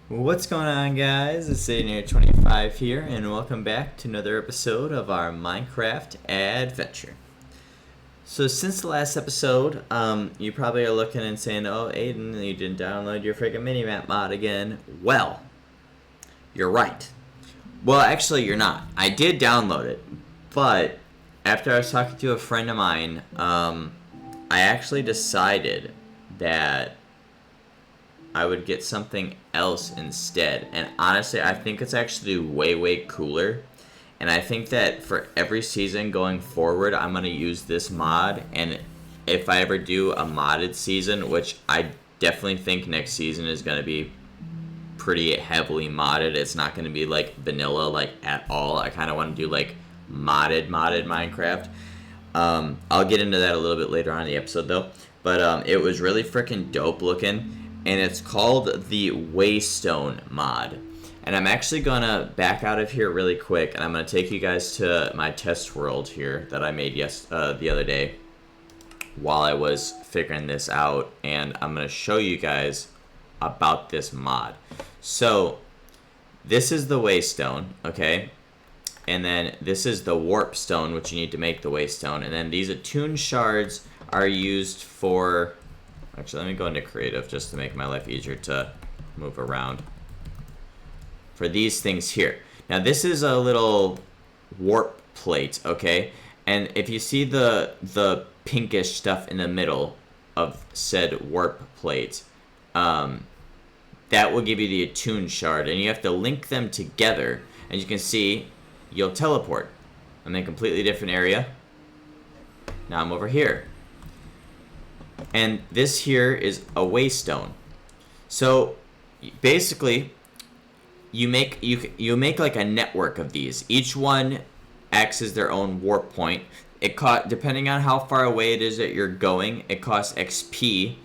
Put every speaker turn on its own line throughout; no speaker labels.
What's going on, guys? It's Satan25 here, and welcome back to another episode of our Minecraft adventure. So, since the last episode, you probably are looking and saying, "Oh, Aiden, you didn't download your freaking minimap mod again." Well, you're right. Well, actually, you're not. I did download it, but after I was talking to a friend of mine, I actually decided that I would get something else instead. And honestly, I think it's actually way cooler. And I think that for every season going forward, I'm going to use this mod. And if I ever do a modded season, which I definitely think next season is going to be pretty heavily modded. It's not going to be like vanilla like at all. I kind of want to do like modded Minecraft. I'll get into that a little bit later on in the episode though. But it was really freaking dope looking. And it's called the Waystone mod. And I'm actually gonna back out of here really quick, and I'm gonna take you guys to my test world here that I made the other day while I was figuring this out, and I'm gonna show you guys about this mod. So this is the Waystone, okay? And then this is the warp stone, which you need to make the Waystone, and then these attune shards are used for. Actually, let me go into creative just to make my life easier to move around. For these things here. Now, this is a little warp plate, okay? And if you see the pinkish stuff in the middle of said warp plate, that will give you the attune shard. And you have to link them together. And you can see, you'll teleport. I'm in a completely different area. Now I'm over here. And this here is a waystone. So basically, you make like a network of these. Each one acts as their own warp point. Depending on how far away it is that you're going, it costs XP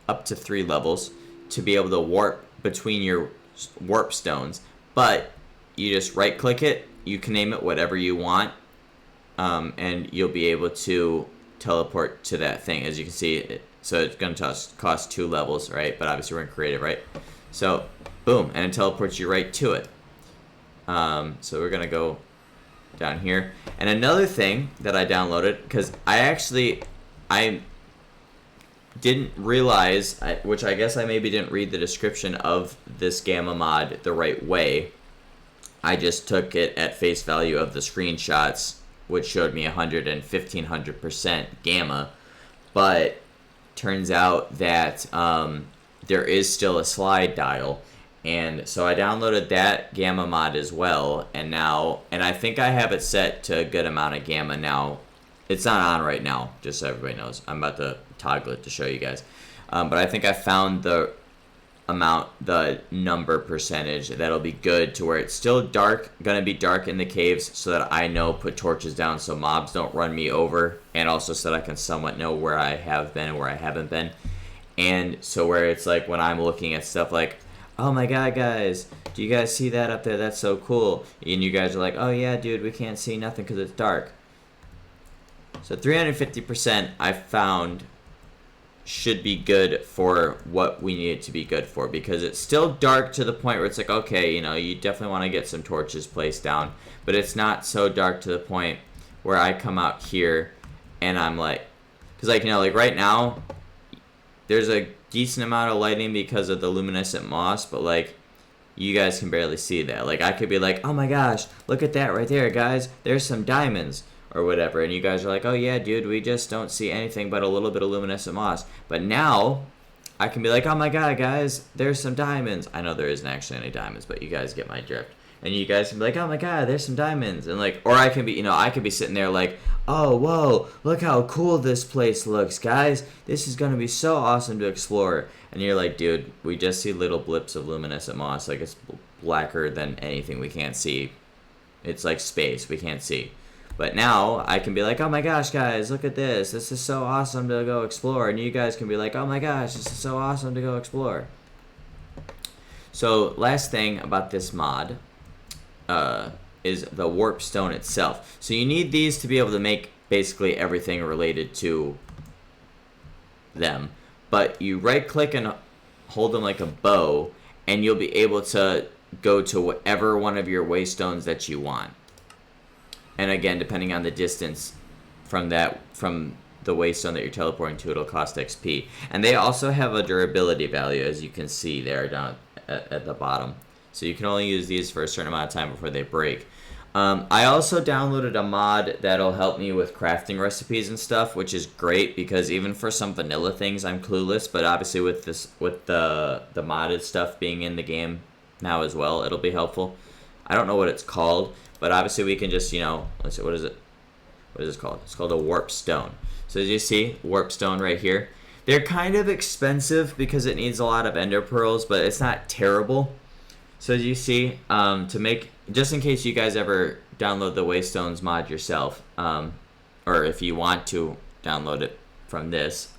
up to 3 levels to be able to warp between your warp stones. But you just right click it, you can name it whatever you want, and you'll be able to teleport to that thing. As you can see, so it's going to cost 2 levels, right? But obviously we're in creative, right? So boom, and it teleports you right to it. So we're going to go down here. And another thing that I downloaded, because I didn't realize, which I guess I maybe didn't read the description of this gamma mod the right way. I just took it at face value of the screenshots, which showed me 100 and 1500% gamma, but turns out that there is still a slide dial, and so I downloaded that gamma mod as well, and I think I have it set to a good amount of gamma now. It's not on right now, just so everybody knows. I'm about to toggle it to show you guys, but I think I found the number percentage that'll be good to where it's still gonna be dark in the caves, so that I know put torches down so mobs don't run me over, and also so that I can somewhat know where I have been and where I haven't been. And so where it's like when I'm looking at stuff like, oh my god guys, do you guys see that up there? That's so cool. And you guys are like, oh yeah dude, we can't see nothing because it's dark. So 350% I found should be good for what we need it to be good for, because it's still dark to the point where it's like, okay, you definitely want to get some torches placed down, but it's not so dark to the point where I come out here and I'm like, because like right now there's a decent amount of lighting because of the luminescent moss, but like you guys can barely see that. Like I could be like, oh my gosh, look at that right there guys, there's some diamonds or whatever, and you guys are like, oh yeah dude, we just don't see anything but a little bit of luminescent moss. But now I can be like, oh my god guys, there's some diamonds. I know there isn't actually any diamonds, but you guys get my drift. And you guys can be like, oh my god, there's some diamonds. And like, or I can be, I could be sitting there like, oh whoa, look how cool this place looks guys, this is gonna be so awesome to explore. And you're like, dude, we just see little blips of luminescent moss, like it's blacker than anything, we can't see. It's like space, we can't see. But now I can be like, oh my gosh, guys, look at this. This is so awesome to go explore. And you guys can be like, oh my gosh, this is so awesome to go explore. So last thing about this mod is the warp stone itself. So you need these to be able to make basically everything related to them. But you right click and hold them like a bow, and you'll be able to go to whatever one of your waystones that you want. And again, depending on the distance from the waystone that you're teleporting to, it'll cost XP. And they also have a durability value, as you can see there down at the bottom. So you can only use these for a certain amount of time before they break. I also downloaded a mod that'll help me with crafting recipes and stuff, which is great because even for some vanilla things, I'm clueless. But obviously, with the modded stuff being in the game now as well, it'll be helpful. I don't know what it's called, but obviously we can just, let's see, what is it? What is this called? It's called a warp stone. So as you see, warp stone right here. They're kind of expensive because it needs a lot of ender pearls, but it's not terrible. So as you see, to make, just in case you guys ever download the Waystones mod yourself, or if you want to download it from this,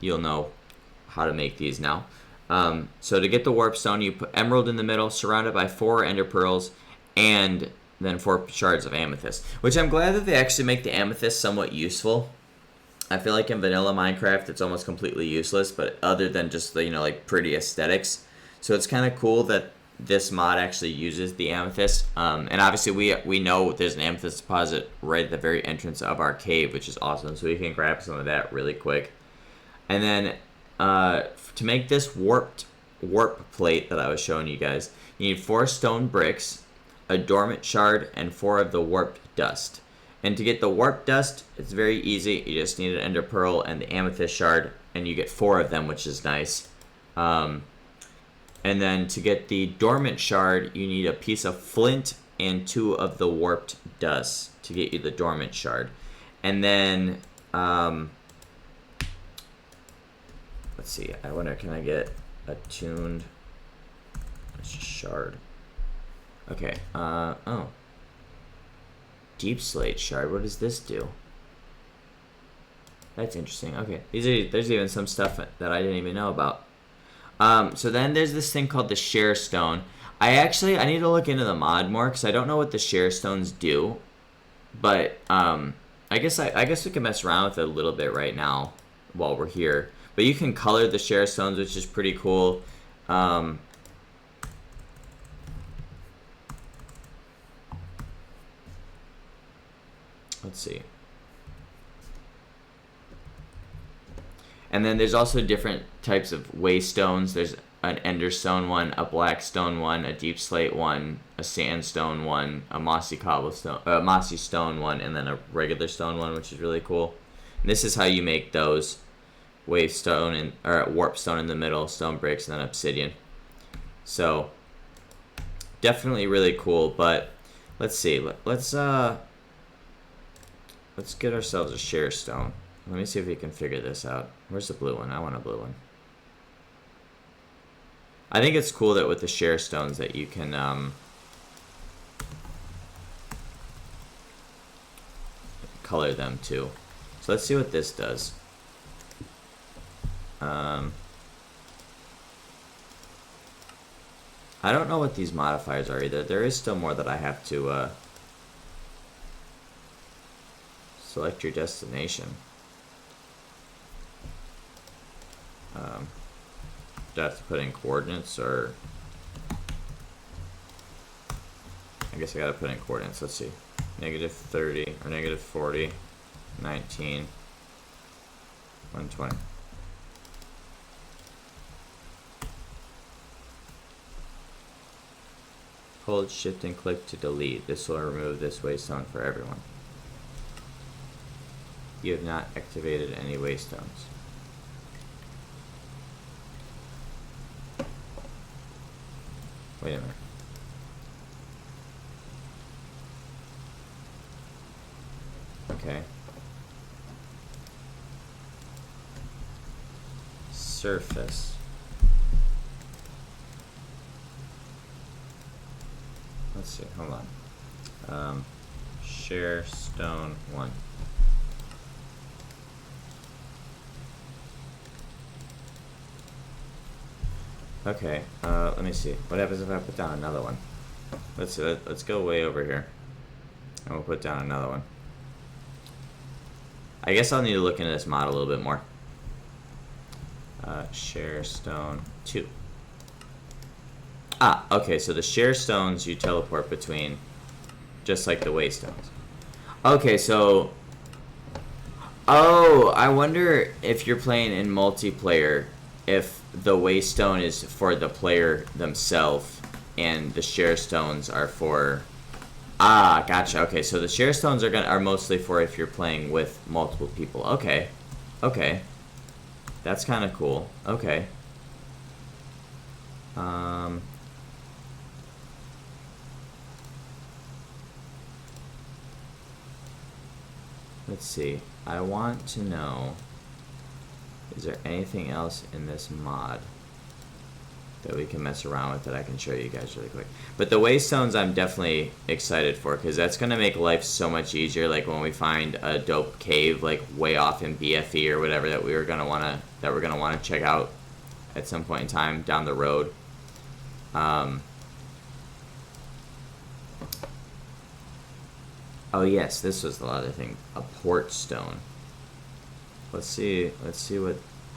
you'll know how to make these now. So to get the warp stone, you put emerald in the middle, surrounded by 4 ender pearls, and then 4 shards of amethyst. Which I'm glad that they actually make the amethyst somewhat useful. I feel like in vanilla Minecraft it's almost completely useless, but other than just the, like pretty aesthetics. So it's kind of cool that this mod actually uses the amethyst. And obviously we know there's an amethyst deposit right at the very entrance of our cave, which is awesome. So we can grab some of that really quick. And then to make this warp plate that I was showing you guys, you need 4 stone bricks, a dormant shard, and 4 of the warped dust. And to get the warp dust, it's very easy. You just need an ender pearl and the amethyst shard, and you get 4 of them, which is nice. And then to get the dormant shard, you need a piece of flint and 2 of the warped dust to get you the dormant shard. And then, let's see, I wonder, can I get a tuned shard? Okay, oh. Deep slate shard, what does this do? That's interesting. Okay, there's even some stuff that I didn't even know about. So then there's this thing called the share stone. I need to look into the mod more because I don't know what the share stones do. But I guess we can mess around with it a little bit right now while we're here. But you can color the share stones, which is pretty cool. Let's see. And then there's also different types of waystones. There's an ender stone one, a black stone one, a deep slate one, a sandstone one, a mossy stone one, and then a regular stone one, which is really cool. And this is how you make those: wave stone or warp stone in the middle, stone bricks, and then obsidian. So definitely really cool. But let's see. Let's get ourselves a share stone. Let me see if we can figure this out. Where's the blue one? I want a blue one. I think it's cool that with the share stones that you can color them too. So let's see what this does. I don't know what these modifiers are either. There is still more that I have to select your destination. Do I have to put in coordinates, or I guess I gotta put in coordinates. Let's see. -30 or -40, 19, 120. Hold shift and click to delete. This will remove this waystone for everyone. You have not activated any waystones. Wait a minute. Okay. Surface. Let's see, hold on. Share stone 1. Okay, let me see. What happens if I put down another one? Let's go way over here. And we'll put down another one. I guess I'll need to look into this mod a little bit more. share stone 2. Ah, okay, so the share stones you teleport between, just like the waystones. Okay, so... Oh, I wonder if you're playing in multiplayer, if the waystone is for the player themselves, and the share stones are for... Ah, gotcha. Okay, so the share stones are mostly for if you're playing with multiple people. Okay. Okay. That's kind of cool. Okay. Let's see. I want to know, is there anything else in this mod that we can mess around with that I can show you guys really quick? But the waystones I'm definitely excited for, because that's going to make life so much easier. Like when we find a dope cave like way off in BFE or whatever that we're going to want to check out at some point in time down the road. Oh yes, this was the other thing. A port stone. Let's see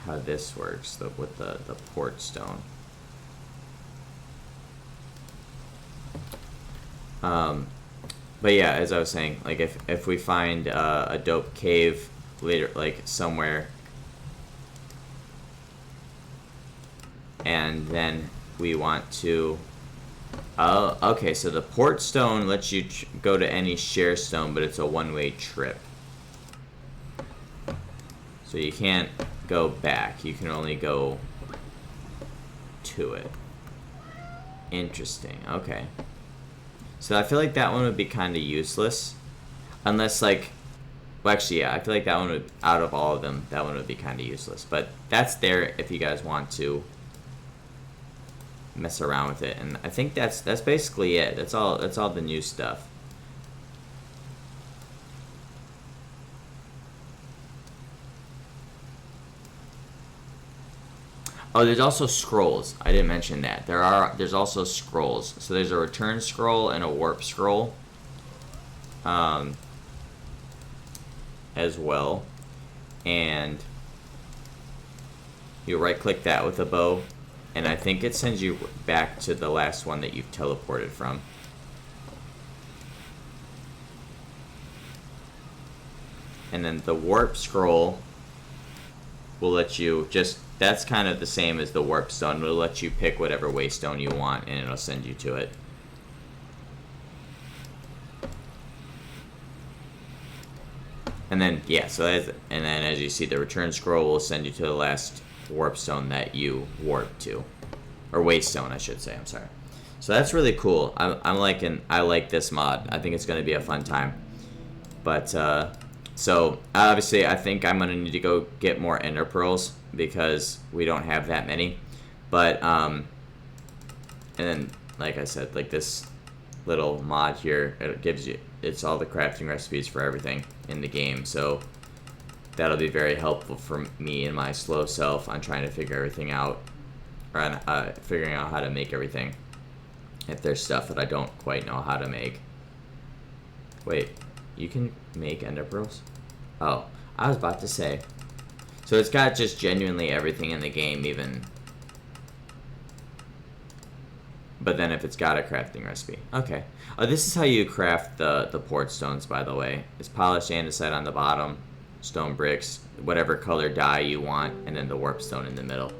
how this works with the port stone. But yeah, as I was saying, like if we find a dope cave later, like somewhere, and then we want to... Oh, okay, so the port stone lets you go to any share stone, but it's a one-way trip. So you can't go back, you can only go to it. Interesting, okay. So I feel like that one would be kind of useless. Unless, like... Well, actually, yeah, I feel like that one would... Out of all of them, that one would be kind of useless. But that's there if you guys want to mess around with it. And I think that's basically it. That's all the new stuff. Oh, there's also scrolls. I didn't mention that. There's also scrolls. So there's a return scroll and a warp scroll. As well. And you right click that with a bow, and I think it sends you back to the last one that you've teleported from. And then the warp scroll will let you just... That's kind of the same as the warp stone. It'll let you pick whatever waystone you want, and it'll send you to it. And then, yeah, and then as you see, the return scroll will send you to the last warp stone that you warped to. Or waystone, I should say, I'm sorry. So that's really cool. I like this mod. I think it's going to be a fun time. But, so, obviously, I think I'm going to need to go get more ender pearls, because we don't have that many. But, and then, like I said, like this little mod here, it gives you... It's all the crafting recipes for everything in the game, so that'll be very helpful for me and my slow self on trying to figure everything out, or on figuring out how to make everything, if there's stuff that I don't quite know how to make. Wait, you can make ender pearls? Oh, I was about to say. So it's got just genuinely everything in the game, even... But then if it's got a crafting recipe. Okay. This is how you craft the port stones, by the way. It's polished andesite on the bottom, stone bricks, whatever color dye you want, and then the warp stone in the middle.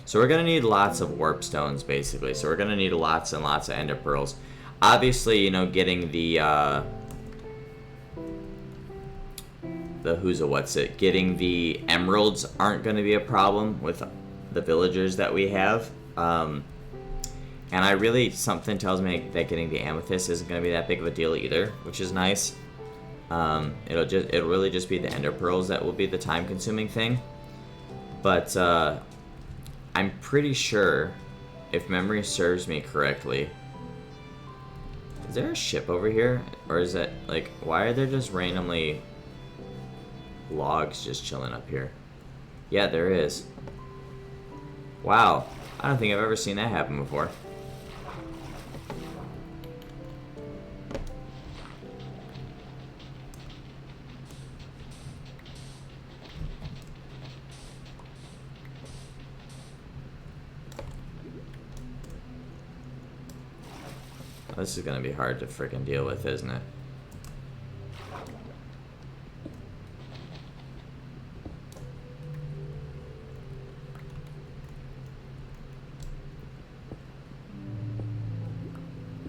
So we're going to need lots of warp stones, basically. So we're going to need lots and lots of ender pearls. Obviously, you know, getting the getting the emeralds aren't going to be a problem with the villagers that we have. And something tells me that getting the amethyst isn't going to be that big of a deal either, which is nice. It'll really just be the ender pearls that will be the time-consuming thing. But I'm pretty sure, if memory serves me correctly, is there a ship over here, or is it like, why are there just randomly logs just chilling up here? Yeah, there is. Wow, I don't think I've ever seen that happen before. this is gonna be hard to freaking deal with, isn't it?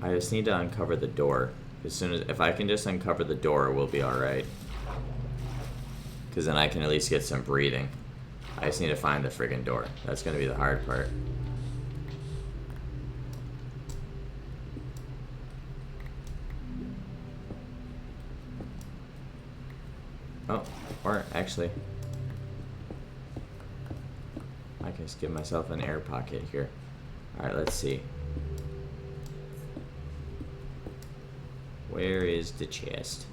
I just need to uncover the door. If I can just uncover the door, we'll be alright. Because then I can at least get some breathing. I just need to find the friggin' door. That's gonna be the hard part. Oh, or actually, I can just give myself an air pocket here. Alright, let's see. Where is the chest?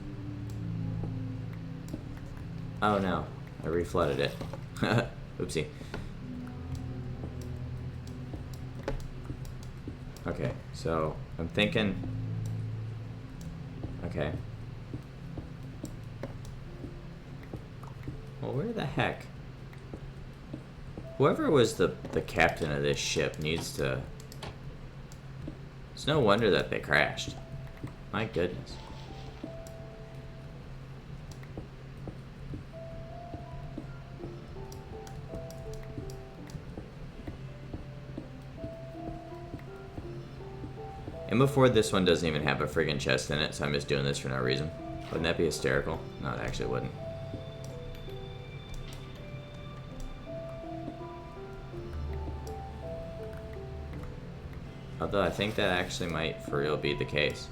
Oh no, I reflooded it. Oopsie. Okay, so I'm thinking. Okay. Well, where the heck? Whoever was the captain of this ship needs to... It's no wonder that they crashed. My goodness. And before, this one doesn't even have a friggin' chest in it, so I'm just doing this for no reason. Wouldn't that be hysterical? No, it actually wouldn't. Although I think that actually might for real be the case.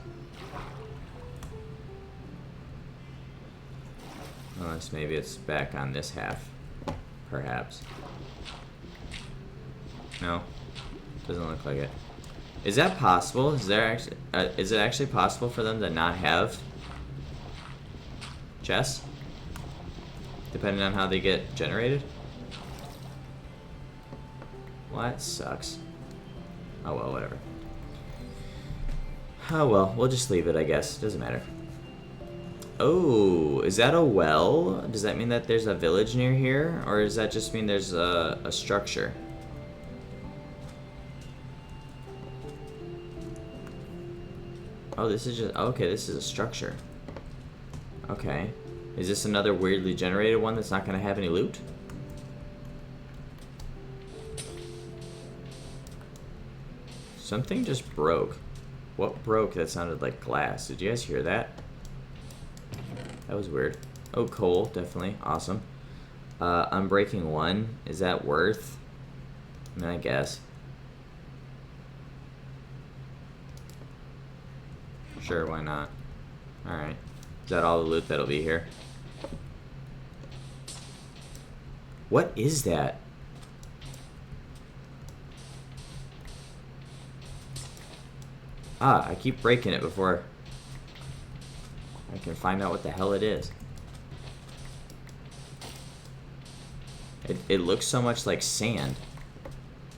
Unless maybe it's back on this half, perhaps. No, doesn't look like it. Is that possible? Is it actually possible for them to not have chests? Depending on how they get generated? Well, that sucks. Oh well, whatever. Oh well, we'll just leave it, I guess. Doesn't matter. Oh, is that a well? Does that mean that there's a village near here? Or does that just mean there's a structure? Oh, this is just... Okay, this is a structure. Okay. Is this another weirdly generated one that's not going to have any loot? Something just broke. What broke? That sounded like glass. Did you guys hear that? That was weird. Oh, coal, definitely. Awesome. Unbreaking 1. Is that worth? I mean, I guess. Sure, why not? Alright. Is that all the loot that'll be here? What is that? Ah, I keep breaking it before I can find out what the hell it is. It looks so much like sand.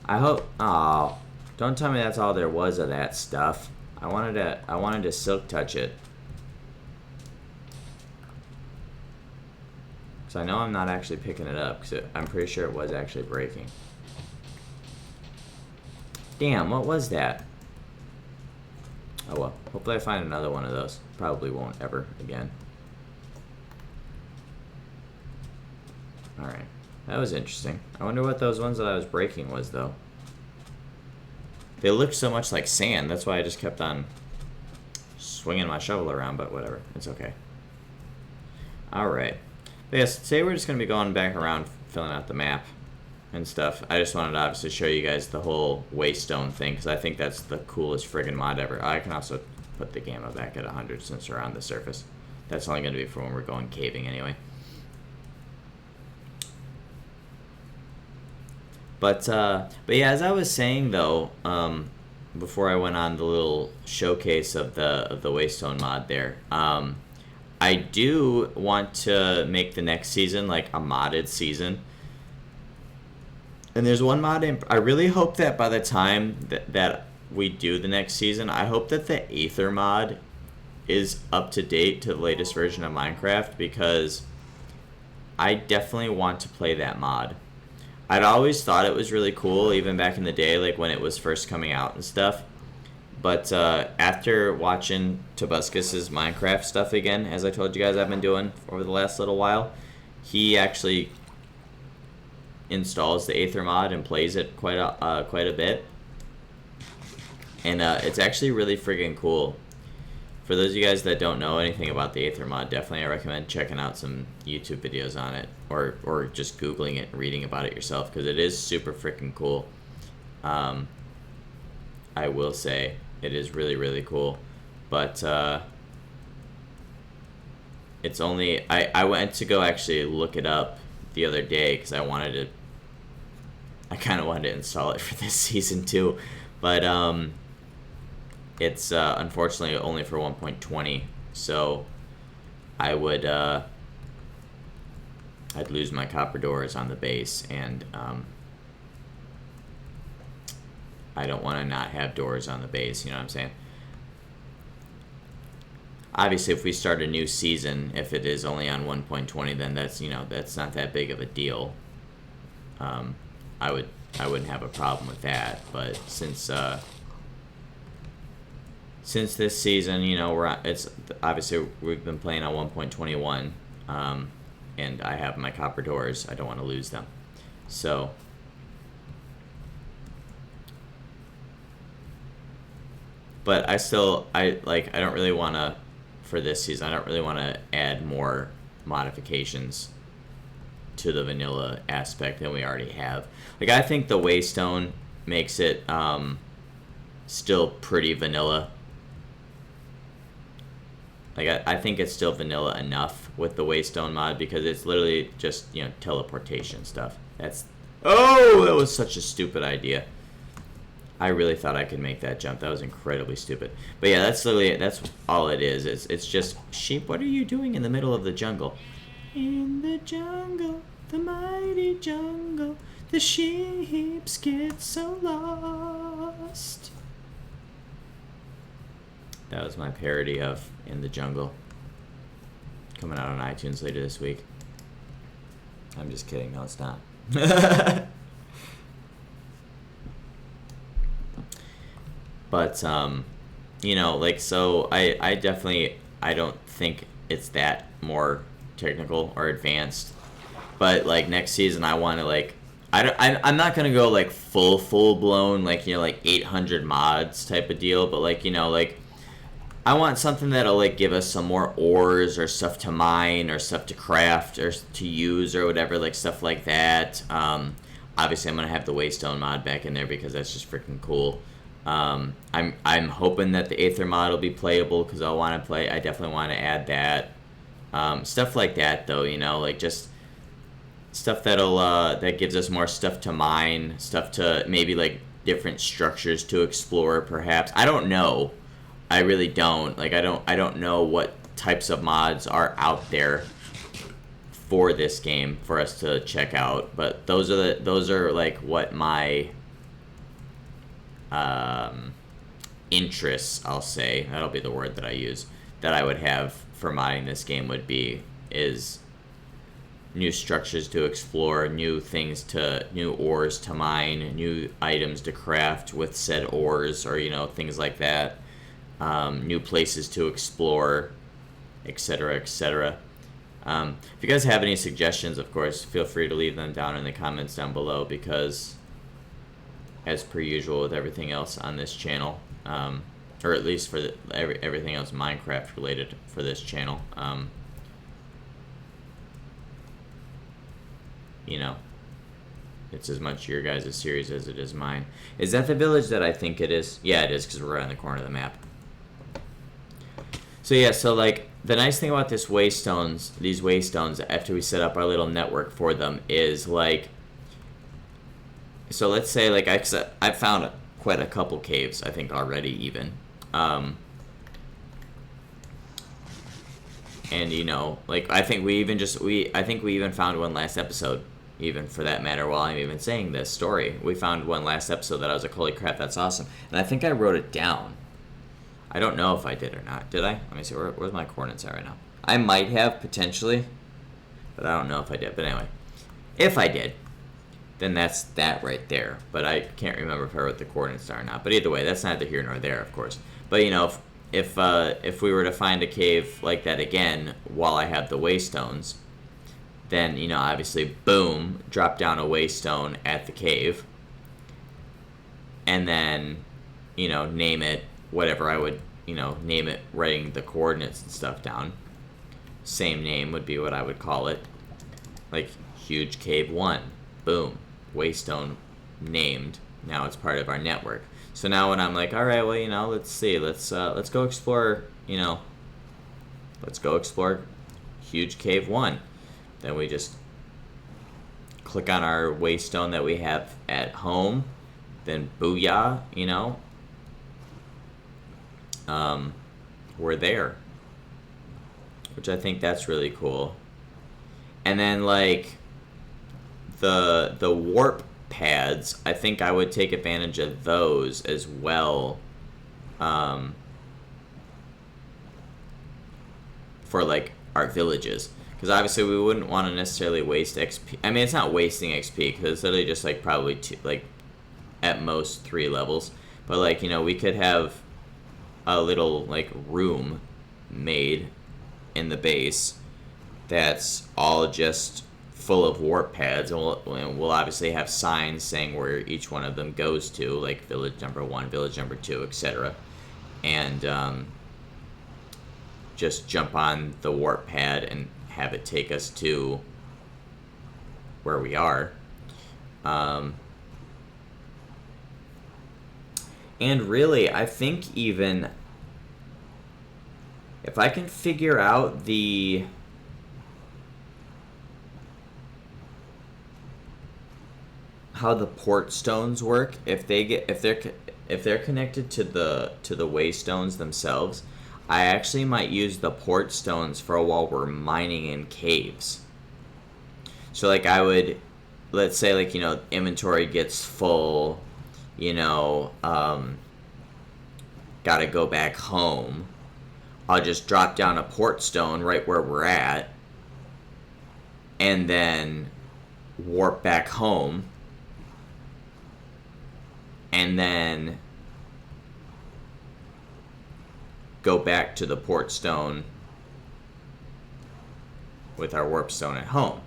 I hope... Oh, don't tell me that's all there was of that stuff. I wanted to silk touch it. Because I know I'm not actually picking it up, because I'm pretty sure it was actually breaking. Damn, what was that? Oh well, hopefully I find another one of those. Probably won't ever again. Alright, that was interesting. I wonder what those ones that I was breaking was, though. They looked so much like sand, that's why I just kept on swinging my shovel around, but whatever, it's okay. Alright. Yes, today we're just going to be going back around filling out the map and stuff. I just wanted to obviously show you guys the whole waystone thing, because I think that's the coolest friggin' mod ever. I can also put the gamma back at 100 since we're on the surface. That's only going to be for when we're going caving anyway. But yeah, as I was saying though, before I went on the little showcase of the Waystone mod there, I do want to make the next season like a modded season. And there's one mod I really hope that by the time that we do the next season, I hope that the Aether mod is up to date to the latest version of Minecraft, because I definitely want to play that mod. I'd always thought it was really cool, even back in the day, like when it was first coming out and stuff. But after watching Tobuscus's Minecraft stuff again, as I told you guys I've been doing over the last little while, he actually installs the Aether mod and plays it quite a bit. And it's actually really friggin' cool. For those of you guys that don't know anything about the Aether mod, definitely I recommend checking out some YouTube videos on it, or just Googling it and reading about it yourself, because it is super freaking cool. I will say it is really, really cool. But it's only, I went to go actually look it up the other day because I kind of wanted to install it for this season too. But it's unfortunately only for 1.20, so I would I'd lose my copper doors on the base, and I don't want to not have doors on the base, you know what I'm saying? Obviously, if we start a new season, if it is only on 1.20, then that's, you know, that's not that big of a deal. I wouldn't have a problem with that, but since this season, you know, it's obviously we've been playing on 1.21, and I have my copper doors. I don't want to lose them, so but I don't really want to, for this season, I don't really want to add more modifications to the vanilla aspect than we already have. Like, I think the Waystone makes it still pretty vanilla. Like, I think it's still vanilla enough with the Waystone mod, because it's literally just, you know, teleportation stuff. That was such a stupid idea. I really thought I could make that jump. That was incredibly stupid. But yeah, that's all it is. It's just, sheep, what are you doing in the middle of the jungle? In the jungle, the mighty jungle, the sheeps get so lost. That was my parody of In the Jungle, coming out on iTunes later this week. I'm just kidding. No, it's not. But, you know, like, so I definitely, I don't think it's that more technical or advanced. But, like, next season I want to, like, I'm not going to go, like, full blown, like, you know, like 800 mods type of deal. But, like, you know, like, I want something that'll, like, give us some more ores or stuff to mine or stuff to craft or to use or whatever, like, stuff like that. Obviously, I'm going to have the Waystone mod back in there because that's just freaking cool. I'm hoping that the Aether mod will be playable, because I definitely want to add that. Stuff like that, though, you know, like, just stuff that gives us more stuff to mine, stuff to maybe, like, different structures to explore, perhaps. I don't know. I really don't. Like, I don't know what types of mods are out there for this game for us to check out. But those are like what my interests, I'll say, that'll be the word that I use, that I would have for modding this game is new structures to explore, new ores to mine, new items to craft with said ores, or, you know, things like that. New places to explore, etc., etc. If you guys have any suggestions, of course, feel free to leave them down in the comments down below, because, as per usual with everything else on this channel, or at least for everything else Minecraft related for this channel, you know, it's as much your guys' series as it is mine. Is that the village that I think it is? Yeah, it is, because we're right on the corner of the map. So yeah, so, like, the nice thing about these waystones, after we set up our little network for them, is, like, so let's say, like, I found quite a couple caves, I think, already, even. And, you know, like, I think we even found one last episode, even, for that matter, while I'm even saying this story. We found one last episode that I was like, holy crap, that's awesome. And I think I wrote it down. I don't know if I did or not. Did I? Let me see. Where's my coordinates at right now? I might have, potentially, but I don't know if I did. But anyway, if I did, then that's that right there. But I can't remember if I wrote the coordinates are or not. But either way, that's neither here nor there, of course. But you know, if we were to find a cave like that again while I have the waystones, then you know, obviously, boom, drop down a waystone at the cave, and then you know, name it whatever I would, you know, name it, writing the coordinates and stuff down. Same name would be what I would call it, like Huge Cave 1. Boom, waystone named. Now it's part of our network. So now when I'm like, all right, well, you know, let's see, let's go explore, you know, let's go explore Huge Cave 1. Then we just click on our waystone that we have at home. Then booyah, you know, we're there. Which I think that's really cool. And then like the warp pads, I think I would take advantage of those as well, for like our villages, because obviously we wouldn't want to necessarily waste XP. I mean, it's not wasting XP because it's literally just like probably two, like at most 3 levels. But like, you know, we could have a little like room made in the base that's all just full of warp pads, and we'll obviously have signs saying where each one of them goes to, like village number 1, village number 2, etc. And just jump on the warp pad and have it take us to where we are. And really, I think even if I can figure out how the port stones work, if they're connected to the waystones themselves, I actually might use the port stones for while we're mining in caves. So like I would, let's say like, you know, inventory gets full, you know, gotta go back home. I'll just drop down a port stone right where we're at, and then warp back home, and then go back to the port stone with our warp stone at home.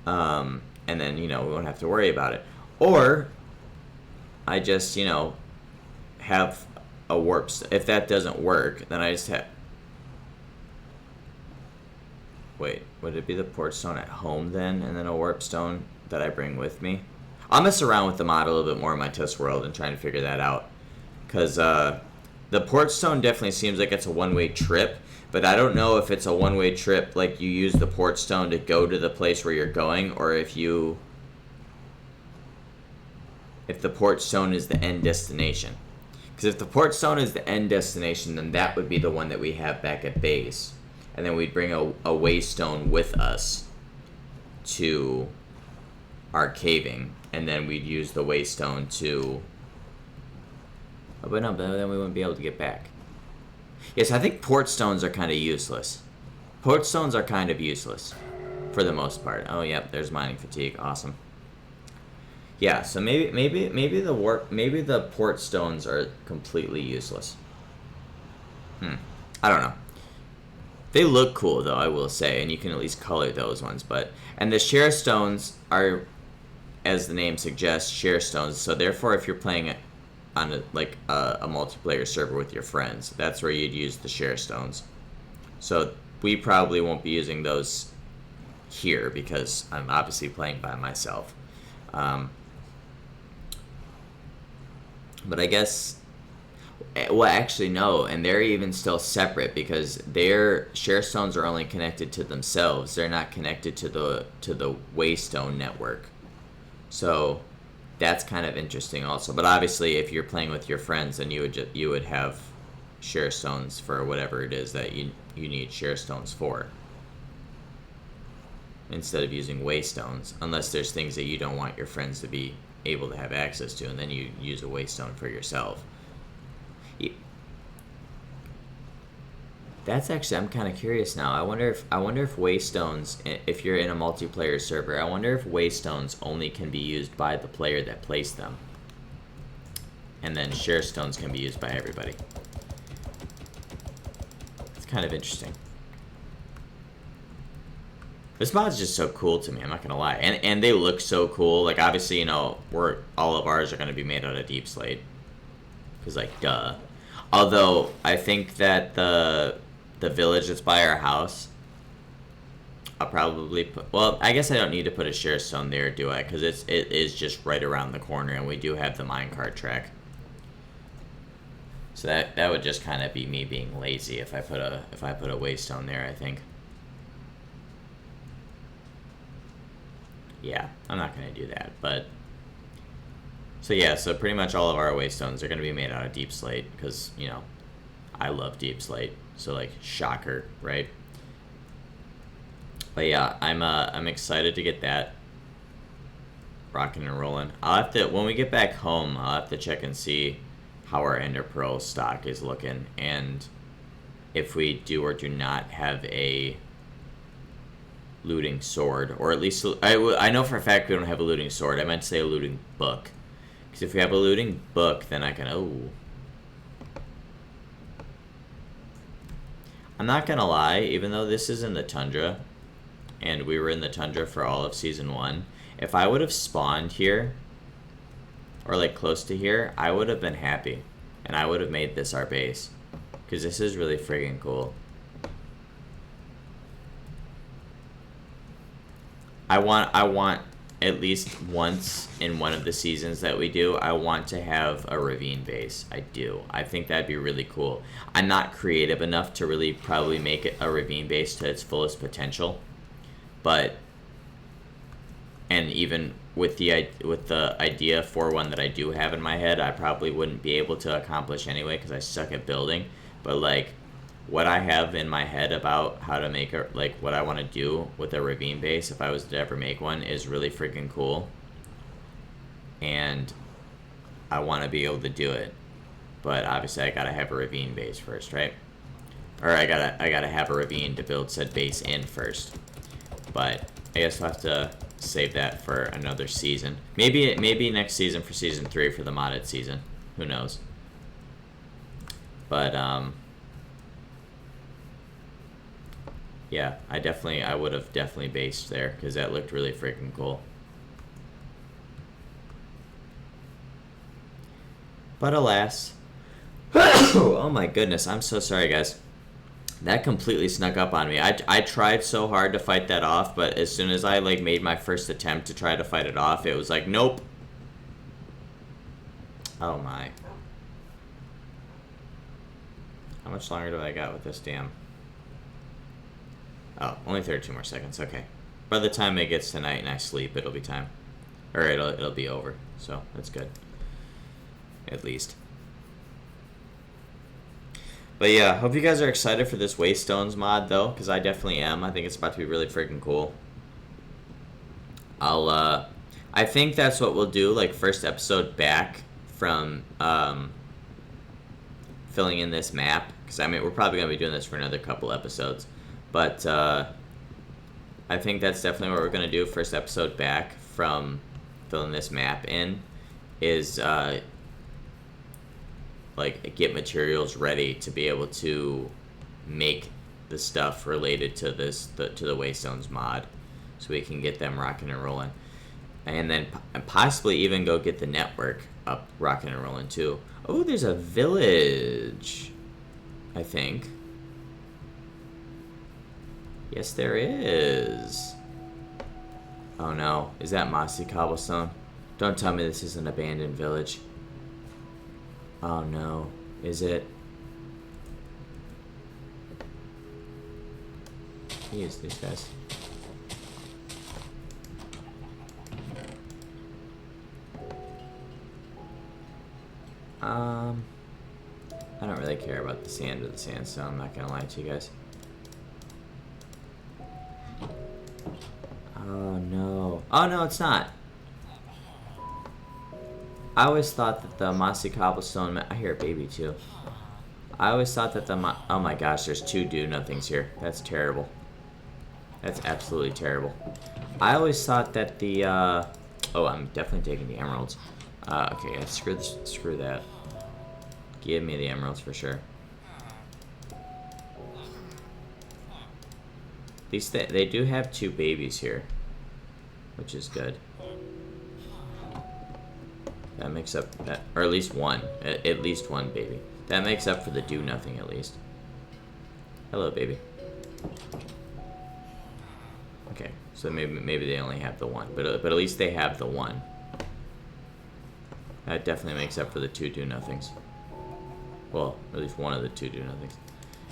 And then, you know, we won't have to worry about it. Or I just, you know, have a warp. If that doesn't work, then I just have. Wait, would it be the port stone at home then, and then a warp stone that I bring with me? I'll mess around with the mod a little bit more in my test world and trying to figure that out, because the port stone definitely seems like it's a one-way trip, but I don't know if it's a one-way trip like you use the port stone to go to the place where you're going, or if the port stone is the end destination. Because if the port stone is the end destination, then that would be the one that we have back at base. And then we'd bring a waystone with us to our caving. And then we'd use the waystone to... Oh, but no, but then we wouldn't be able to get back. Yes, I think port stones are kind of useless. Port stones are kind of useless. For the most part. Oh, yep, there's mining fatigue. Awesome. Yeah, so maybe the port stones are completely useless. I don't know. They look cool though, I will say, and you can at least color those ones. And the share stones are, as the name suggests, share stones. So therefore, if you're playing on a multiplayer server with your friends, that's where you'd use the share stones. So we probably won't be using those here because I'm obviously playing by myself. But I guess, well, actually no, and they're even still separate because their share stones are only connected to themselves. They're not connected to the waystone network. So that's kind of interesting also. But obviously, if you're playing with your friends, then you would have share stones for whatever it is that you need share stones for, instead of using waystones, unless there's things that you don't want your friends to be able to have access to, and then you use a waystone for yourself. That's actually, I'm kind of curious now. I wonder if waystones, if you're in a multiplayer server, I wonder if waystones only can be used by the player that placed them, and then share stones can be used by everybody. It's kind of interesting. This mod's just so cool to me, I'm not gonna lie. And they look so cool. Like, obviously, you know, all of ours are gonna be made out of deep slate. Because, like, duh. Although, I think that the village that's by our house, I'll probably put... Well, I guess I don't need to put a share stone there, do I? Because it is just right around the corner, and we do have the minecart track. So that would just kind of be me being lazy if I put a waystone there, I think. Yeah, I'm not going to do that, but... So yeah, so pretty much all of our waystones are going to be made out of deep slate, because, you know, I love deep slate. So, like, shocker, right? But yeah, I'm excited to get that rocking and rolling. I'll have to, when we get back home, I'll have to check and see how our Ender Pearl stock is looking, and if we do or do not have a looting sword, or at least I know for a fact we don't have a looting sword. I meant to say a looting book, because if we have a looting book, then I can I'm not gonna lie, even though this is in the tundra, and we were in the tundra for all of Season 1, if I would have spawned here, or like close to here, I would have been happy, and I would have made this our base, because this is really friggin' cool. I want at least once in one of the seasons that we do, I want to have a ravine base. I do. I think that'd be really cool. I'm not creative enough to really probably make it a ravine base to its fullest potential, but, and even with the idea for one that I do have in my head, I probably wouldn't be able to accomplish anyway because I suck at building. But like, what I have in my head about how to make a, like, what I want to do with a ravine base, if I was to ever make one, is really freaking cool. And I want to be able to do it. But obviously I gotta have a ravine base first, right? Or I gotta have a ravine to build said base in first. But I guess we'll have to save that for another season. Maybe next season for Season 3 for the modded season. Who knows? But, yeah, I would have definitely based there, because that looked really freaking cool. But alas. Oh my goodness, I'm so sorry, guys. That completely snuck up on me. I tried so hard to fight that off, but as soon as I, like, made my first attempt to try to fight it off, it was like, nope. Oh my. How much longer do I got with this damn... Oh, only 32 more seconds. Okay. By the time it gets to night and I sleep, it'll be time. Or it'll be over. So, that's good. At least. But yeah, hope you guys are excited for this Waystones mod, though, because I definitely am. I think it's about to be really freaking cool. I think that's what we'll do, like, first episode back from, filling in this map. Because, I mean, we're probably going to be doing this for another couple episodes. But, I think that's definitely what we're going to do, first episode back from filling this map in, is, like, get materials ready to be able to make the stuff related to this, to the Waystones mod, so we can get them rocking and rolling. And then possibly even go get the network up rocking and rolling, too. Oh, there's a village, I think. Yes, there is. Oh no, is that mossy cobblestone? Don't tell me this is an abandoned village. Oh no, is it? Jeez, these guys. I don't really care about the sand or the sandstone, I'm not gonna lie to you guys. Oh no. Oh no, it's not. I always thought that the mossy cobblestone... I hear a baby too. I always thought that oh my gosh, there's 2 do-nothings here. That's terrible. That's absolutely terrible. I always thought that the, oh, I'm definitely taking the emeralds. Okay, yeah, screw that. Give me the emeralds for sure. At least they do have 2 babies here, which is good. That makes up that, or at least one, at least one baby. That makes up for the do nothing at least. Hello, baby. Okay, so maybe they only have the one, but at least they have the one. That definitely makes up for the 2 do nothings. Well, at least one of the 2 do nothings.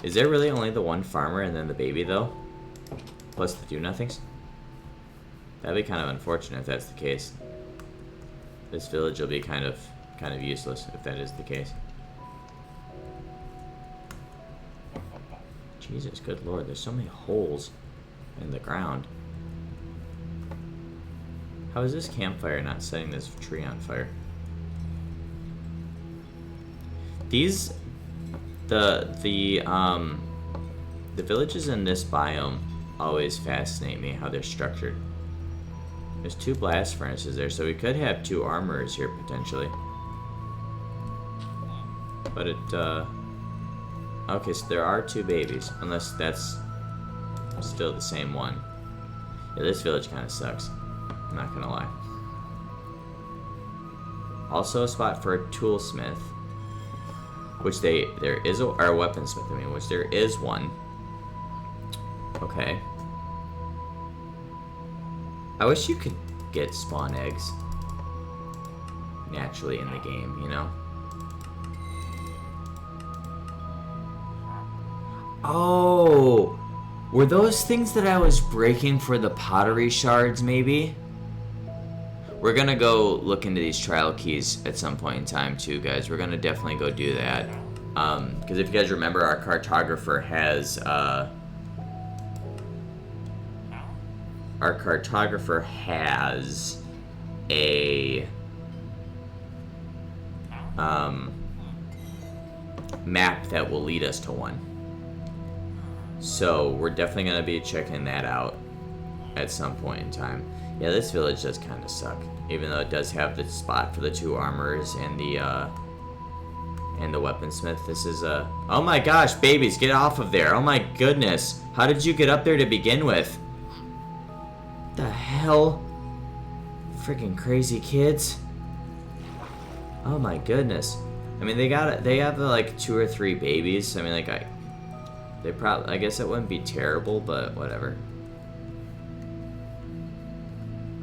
Is there really only the one farmer and then the baby though? Plus the do nothings? That'd be kind of unfortunate if that's the case. This village will be kind of useless if that is the case. Jesus, good lord, there's so many holes in the ground. How is this campfire not setting this tree on fire? These, the villages in this biome always fascinate me, how they're structured. There's 2 blast furnaces there, so we could have 2 armorers here potentially. But it, okay, so there are 2 babies, unless that's still the same one. Yeah, this village kind of sucks. I'm not gonna lie. Also a spot for a toolsmith, which there is a, or a weaponsmith, I mean, which there is one. Okay. I wish you could get spawn eggs naturally in the game, you know? Oh! Were those things that I was breaking for the pottery shards, maybe? We're gonna go look into these trial keys at some point in time, too, guys. We're gonna definitely go do that. Because if you guys remember, our cartographer has, a map that will lead us to one. So we're definitely going to be checking that out at some point in time. Yeah, this village does kind of suck, even though it does have the spot for the 2 armors and the weaponsmith. This is a, oh my gosh, babies, get off of there. Oh my goodness, how did you get up there to begin with? The hell? Freaking crazy kids. Oh my goodness. I mean, they have like 2 or 3 babies. I mean, like, I guess it wouldn't be terrible, but whatever.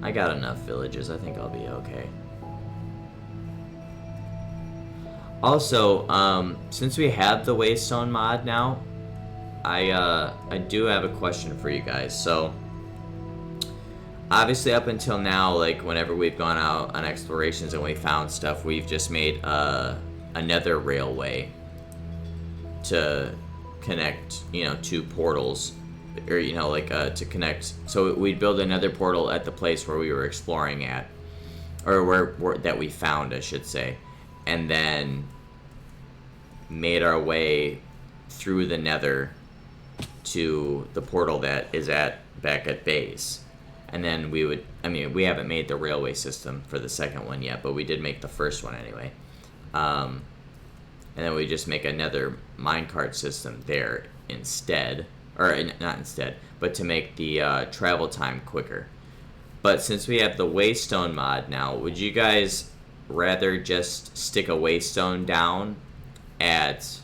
I got enough villages. I think I'll be okay. Also, since we have the Waystone mod now, I do have a question for you guys. So, obviously up until now, like, whenever we've gone out on explorations and we found stuff, we've just made another railway to connect, you know, 2 portals, or, you know, like, to connect. So we'd build another portal at the place where we were exploring at, or where that we found, I should say, and then made our way through the Nether to the portal that is back at base. And then we would, I mean, we haven't made the railway system for the second one yet, but we did make the first one anyway. And then we just make another minecart system there instead, or not instead, but to make the travel time quicker. But since we have the Waystone mod now, would you guys rather just stick a Waystone down at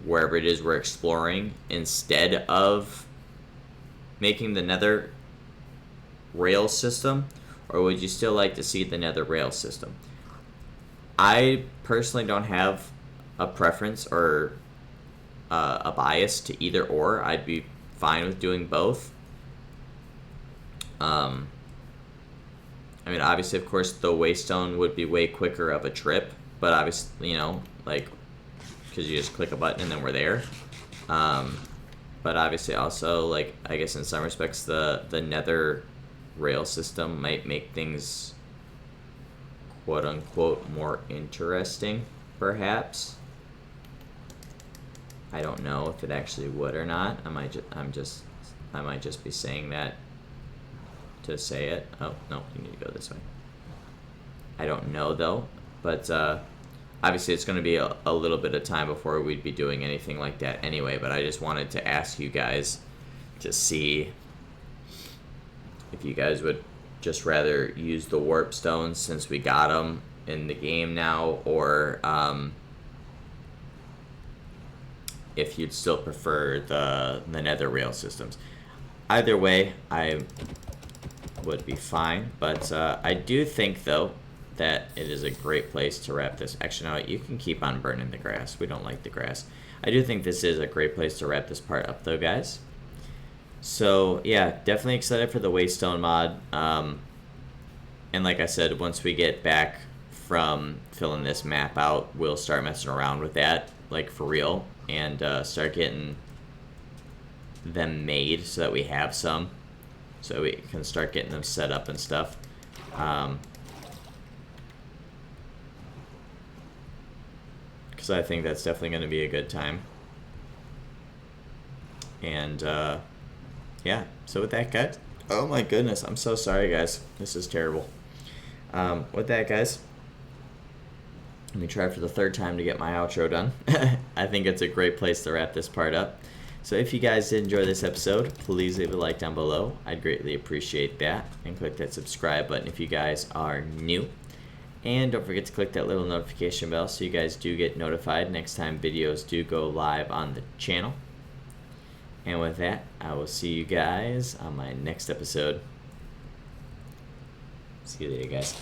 wherever it is we're exploring instead of making the Nether rail system, or would you still like to see the Nether rail system? I personally don't have a preference or a bias to either or. I'd be fine with doing both. I mean, obviously, of course, the Waystone would be way quicker of a trip, but obviously, you know, like, because you just click a button and then we're there. But obviously also, like, I guess in some respects the Nether rail system might make things quote-unquote more interesting, perhaps. I don't know if it actually would or not. I might just be saying that to say it. Oh no, you need to go this way. I don't know though, but obviously it's going to be a little bit of time before we'd be doing anything like that anyway. But I just wanted to ask you guys to see if you guys would just rather use the warp stones since we got them in the game now, or if you'd still prefer the nether rail systems. Either way, I would be fine, but I do think though that it is a great place to wrap this. Actually, no, you can keep on burning the grass. We don't like the grass. I do think this is a great place to wrap this part up though, guys. So yeah, definitely excited for the Waystone mod. And like I said, once we get back from filling this map out, we'll start messing around with that, like for real, and start getting them made so that we have some, so we can start getting them set up and stuff. Because I think that's definitely going to be a good time. And yeah, so with that, guys, oh my goodness, I'm so sorry, guys, this is terrible. With that, guys, let me try for the third time to get my outro done. I think it's a great place to wrap this part up. So if you guys did enjoy this episode, please leave a like down below. I'd greatly appreciate that. And click that subscribe button if you guys are new. And don't forget to click that little notification bell so you guys do get notified next time videos do go live on the channel. And with that, I will see you guys on my next episode. See you later, guys.